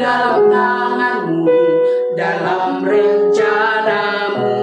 dalam tangan-Mu, dalam rencana-Mu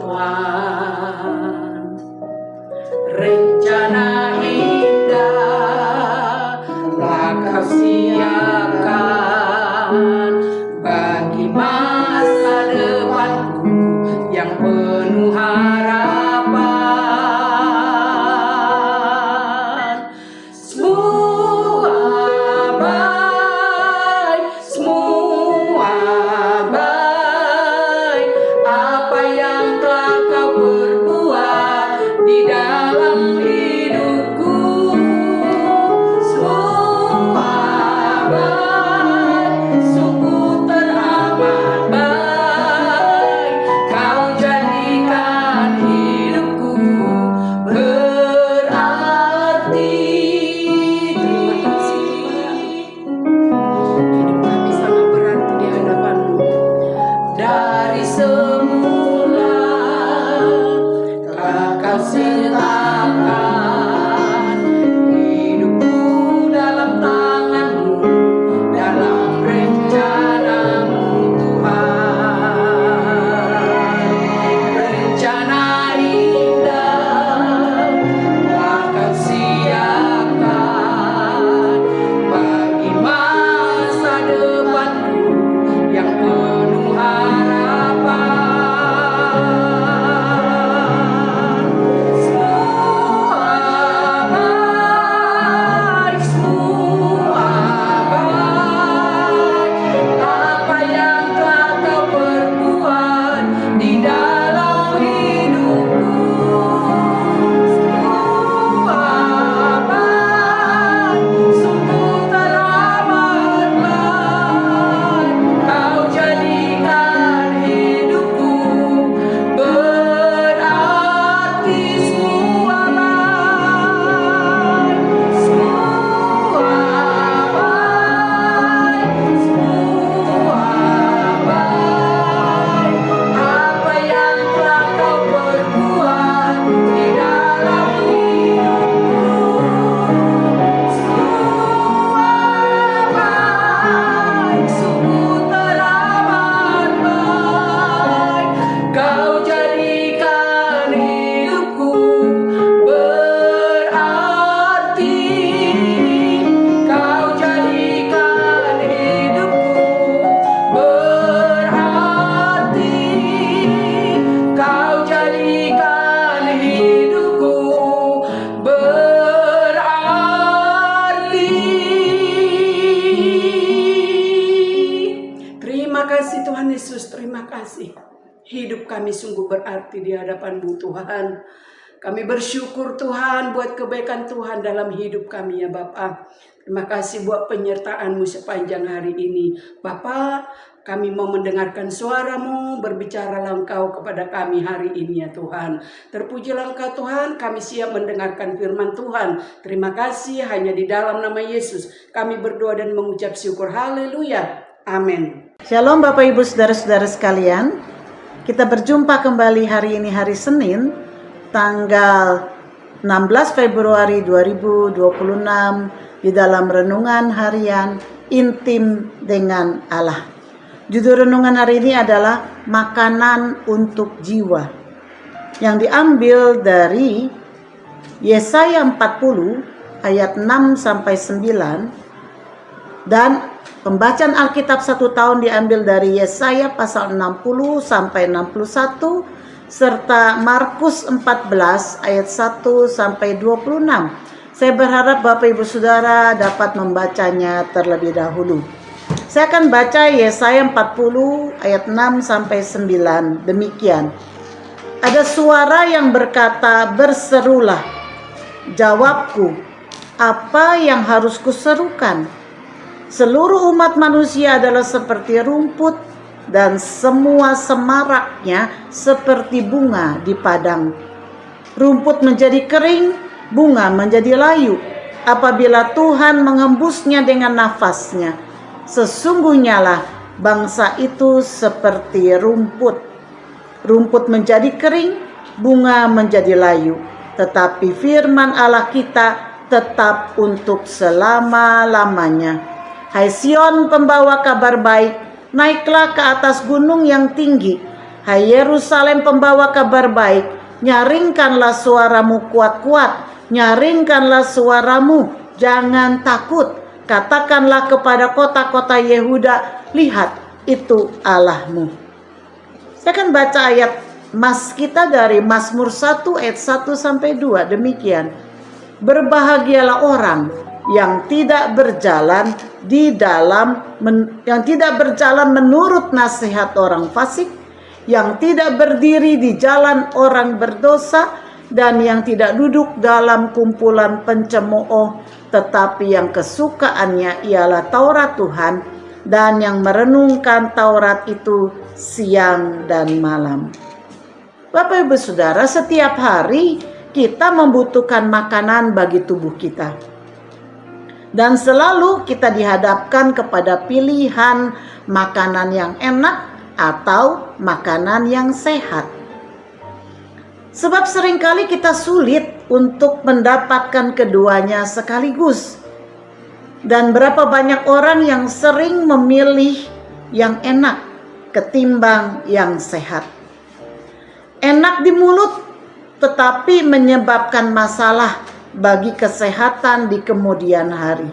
Tuhan. Rencana indah telah Kau siapkan bagi masa depanku yang penuh harapan. Semua baik apa yang telah Kau perbuat di dalam hidupku. Semua baik, sungguh teramat baik. Kau jadikan hidupku berarti. Terima kasih Tuhan. Hidup kami sangat berarti di hadapan-Mu. Dari semula telah Kau serahkan hidupku dalam tangan-Mu, dalam rencana-Mu Tuhan. Rencana indah telah Kau siapkan bagi masa depanku yang penuh harapan. Semua baik apa yang telah Kau perbuat di dalam hidupku. Semua baik, sungguh teramat baik. Kau jadikan hidupku berarti. Semua baik, apa yang telah Kau perbuat di dalam hidupku. Semua baik, sungguh teramat baik. Kau jadikan hidupku berarti. Kau jadikan hidupku berarti. Kau jadikan hidupku berarti. Terima kasih Tuhan Yesus, terima kasih. Hidup kami sungguh berarti di hadapan-Mu Tuhan. Kami bersyukur Tuhan buat kebaikan Tuhan dalam hidup kami ya Bapa. Terima kasih buat penyertaan-Mu sepanjang hari ini. Bapa, kami mau mendengarkan suara-Mu, berbicaralah Engkau kepada kami hari ini ya Tuhan. Terpujilah Engkau Tuhan, kami siap mendengarkan firman Tuhan. Terima kasih, hanya di dalam nama Yesus kami berdoa dan mengucap syukur. Haleluya, amin. Shalom Bapak Ibu Saudara-saudara sekalian. Kita berjumpa kembali hari ini hari Senin, tanggal 16 Februari 2026 di dalam renungan harian Intim dengan Allah. Judul renungan hari ini adalah Makanan untuk Jiwa, yang diambil dari Yesaya 40 ayat 6 sampai 9, dan pembacaan Alkitab 1 tahun diambil dari Yesaya pasal 60 sampai 61 serta Markus 14 ayat 1 sampai 26. Saya berharap Bapak Ibu Saudara dapat membacanya terlebih dahulu. Saya akan baca Yesaya 40 ayat 6 sampai 9. Demikian. Ada suara yang berkata, "Berserulah." Jawabku, "Apa yang harus kuserukan?" Seluruh umat manusia adalah seperti rumput dan semua semaraknya seperti bunga di padang. Rumput menjadi kering, bunga menjadi layu apabila Tuhan mengembusnya dengan nafasnya. Sesungguhnya lah bangsa itu seperti rumput. Rumput menjadi kering, bunga menjadi layu, tetapi firman Allah kita tetap untuk selama-lamanya. Hai Sion pembawa kabar baik, naiklah ke atas gunung yang tinggi. Hai Yerusalem pembawa kabar baik, nyaringkanlah suaramu kuat-kuat, nyaringkanlah suaramu, jangan takut. Katakanlah kepada kota-kota Yehuda, lihat itu Allahmu. Saya akan baca ayat kita dari Mazmur 1 ayat 1 sampai 2. Demikian. Berbahagialah orang yang tidak berjalan menurut nasihat orang fasik, yang tidak berdiri di jalan orang berdosa, dan yang tidak duduk dalam kumpulan pencemooh, tetapi yang kesukaannya ialah Taurat Tuhan, dan yang merenungkan Taurat itu siang dan malam. Bapak Ibu Saudara, setiap hari kita membutuhkan makanan bagi tubuh kita. Dan selalu kita dihadapkan kepada pilihan makanan yang enak atau makanan yang sehat. Sebab seringkali kita sulit untuk mendapatkan keduanya sekaligus. Dan berapa banyak orang yang sering memilih yang enak ketimbang yang sehat. Enak di mulut tetapi menyebabkan masalah bagi kesehatan di kemudian hari.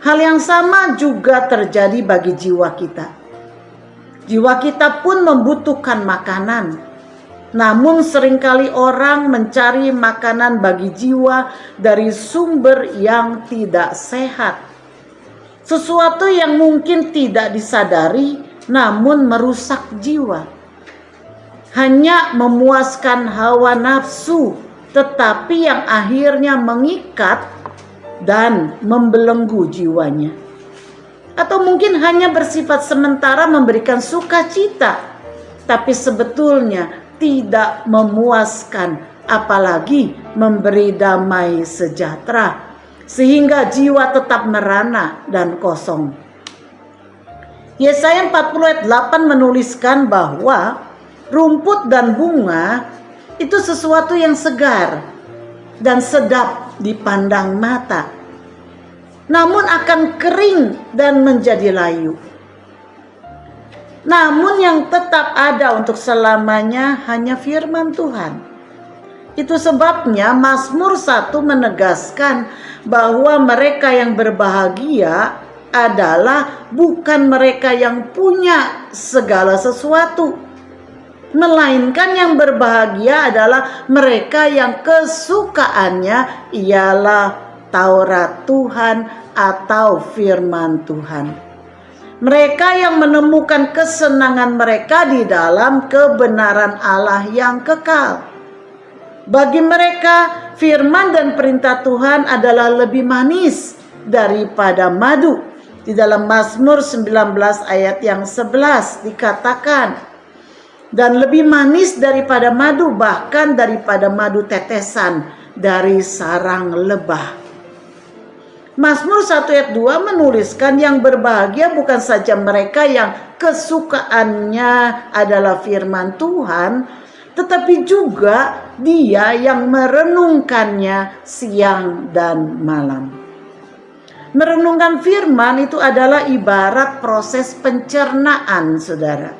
Hal yang sama juga terjadi bagi jiwa kita. Jiwa kita pun membutuhkan makanan. Namun seringkali orang mencari makanan bagi jiwa dari sumber yang tidak sehat. Sesuatu yang mungkin tidak disadari namun merusak jiwa. Hanya memuaskan hawa nafsu, tetapi yang akhirnya mengikat dan membelenggu jiwanya. Atau mungkin hanya bersifat sementara memberikan sukacita, tapi sebetulnya tidak memuaskan, apalagi memberi damai sejahtera, sehingga jiwa tetap merana dan kosong. Yesaya 40 ayat 8 menuliskan bahwa rumput dan bunga itu sesuatu yang segar dan sedap dipandang mata, namun akan kering dan menjadi layu. Namun yang tetap ada untuk selamanya hanya firman Tuhan. Itu sebabnya Mazmur 1 menegaskan bahwa mereka yang berbahagia adalah bukan mereka yang punya segala sesuatu, melainkan yang berbahagia adalah mereka yang kesukaannya ialah Taurat Tuhan atau firman Tuhan. Mereka yang menemukan kesenangan mereka di dalam kebenaran Allah yang kekal. Bagi mereka, firman dan perintah Tuhan adalah lebih manis daripada madu. Di dalam Mazmur 19 ayat yang 11 dikatakan, dan lebih manis daripada madu, bahkan daripada madu tetesan dari sarang lebah. Mazmur 1 ayat 2 menuliskan yang berbahagia bukan saja mereka yang kesukaannya adalah firman Tuhan, tetapi juga dia yang merenungkannya siang dan malam. Merenungkan firman itu adalah ibarat proses pencernaan, saudara.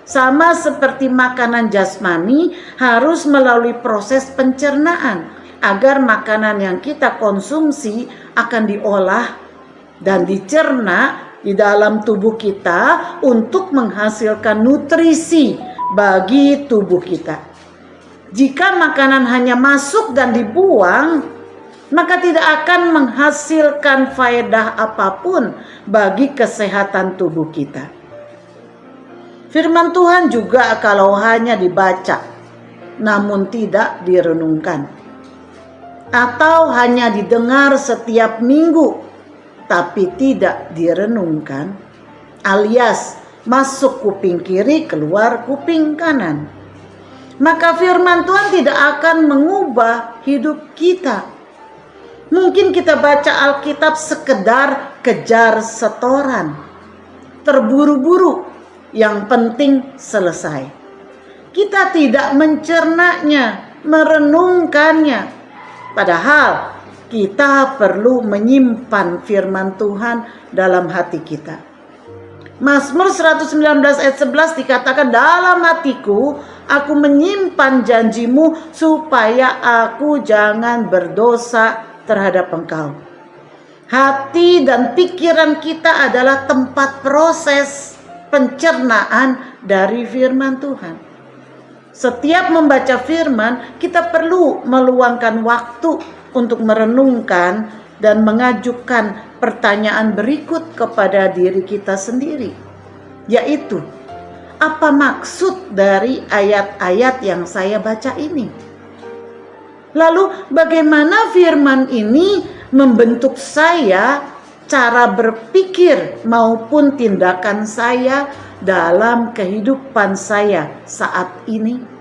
Sama seperti makanan jasmani harus melalui proses pencernaan agar makanan yang kita konsumsi akan diolah dan dicerna di dalam tubuh kita untuk menghasilkan nutrisi bagi tubuh kita. Jika makanan hanya masuk dan dibuang, maka tidak akan menghasilkan faedah apapun bagi kesehatan tubuh kita. Firman Tuhan juga kalau hanya dibaca namun tidak direnungkan, atau hanya didengar setiap minggu tapi tidak direnungkan, alias masuk kuping kiri keluar kuping kanan, maka firman Tuhan tidak akan mengubah hidup kita. Mungkin kita baca Alkitab sekedar kejar setoran, terburu-buru, yang penting selesai. Kita tidak mencernanya, merenungkannya. Padahal kita perlu menyimpan firman Tuhan dalam hati kita. Mazmur 119 ayat 11 dikatakan, dalam hatiku aku menyimpan janjimu supaya aku jangan berdosa terhadap Engkau. Hati dan pikiran kita adalah tempat proses pencernaan dari firman Tuhan. Setiap membaca firman, kita perlu meluangkan waktu untuk merenungkan dan mengajukan pertanyaan berikut kepada diri kita sendiri, yaitu, apa maksud dari ayat-ayat yang saya baca ini? Lalu bagaimana firman ini membentuk saya, cara berpikir maupun tindakan saya dalam kehidupan saya saat ini?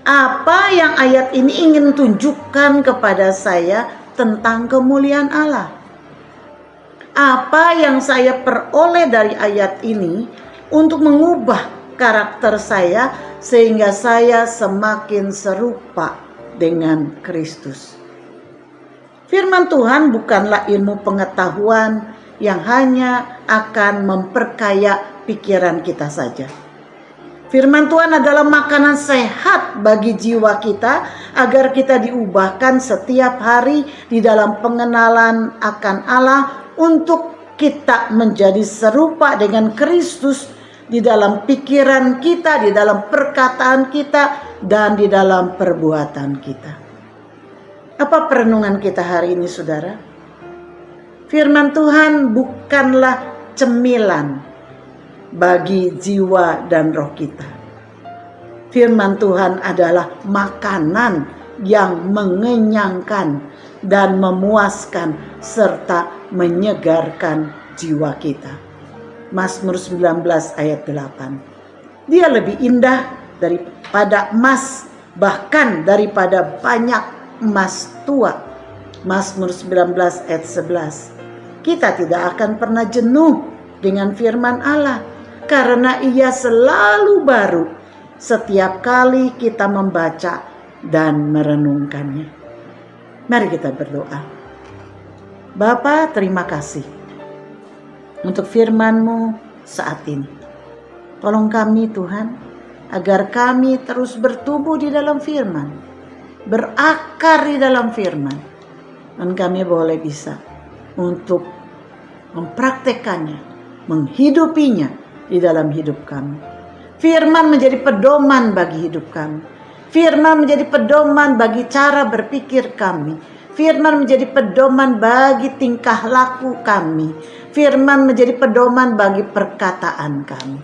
Apa yang ayat ini ingin tunjukkan kepada saya tentang kemuliaan Allah? Apa yang saya peroleh dari ayat ini untuk mengubah karakter saya sehingga saya semakin serupa dengan Kristus? Firman Tuhan bukanlah ilmu pengetahuan yang hanya akan memperkaya pikiran kita saja. Firman Tuhan adalah makanan sehat bagi jiwa kita agar kita diubahkan setiap hari di dalam pengenalan akan Allah untuk kita menjadi serupa dengan Kristus di dalam pikiran kita, di dalam perkataan kita, dan di dalam perbuatan kita. Apa perenungan kita hari ini, saudara? Firman Tuhan bukanlah cemilan bagi jiwa dan roh kita. Firman Tuhan adalah makanan yang mengenyangkan dan memuaskan serta menyegarkan jiwa kita. Mazmur 19 ayat 8. Dia lebih indah daripada emas, bahkan daripada banyak emas tua. Mazmur 19 ayat 11. Kita tidak akan pernah jenuh dengan firman Allah, karena ia selalu baru setiap kali kita membaca dan merenungkannya. Mari kita berdoa. Bapa, terima kasih untuk firman-Mu saat ini. Tolong kami Tuhan, agar kami terus bertumbuh di dalam firman, berakar di dalam firman, dan kami boleh bisa untuk mempraktekannya, menghidupinya di dalam hidup kami. Firman menjadi pedoman bagi hidup kami. Firman menjadi pedoman bagi cara berpikir kami. Firman menjadi pedoman bagi tingkah laku kami. Firman menjadi pedoman bagi perkataan kami.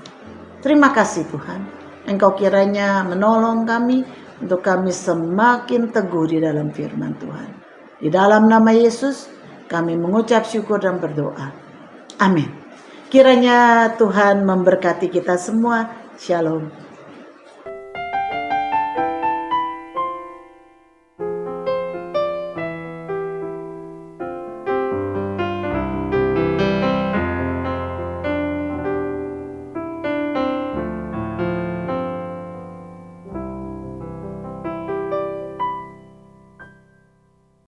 Terima kasih Tuhan. Engkau kiranya menolong kami untuk kami semakin teguh di dalam firman Tuhan. Di dalam nama Yesus kami mengucap syukur dan berdoa. Amin. Kiranya Tuhan memberkati kita semua. Shalom.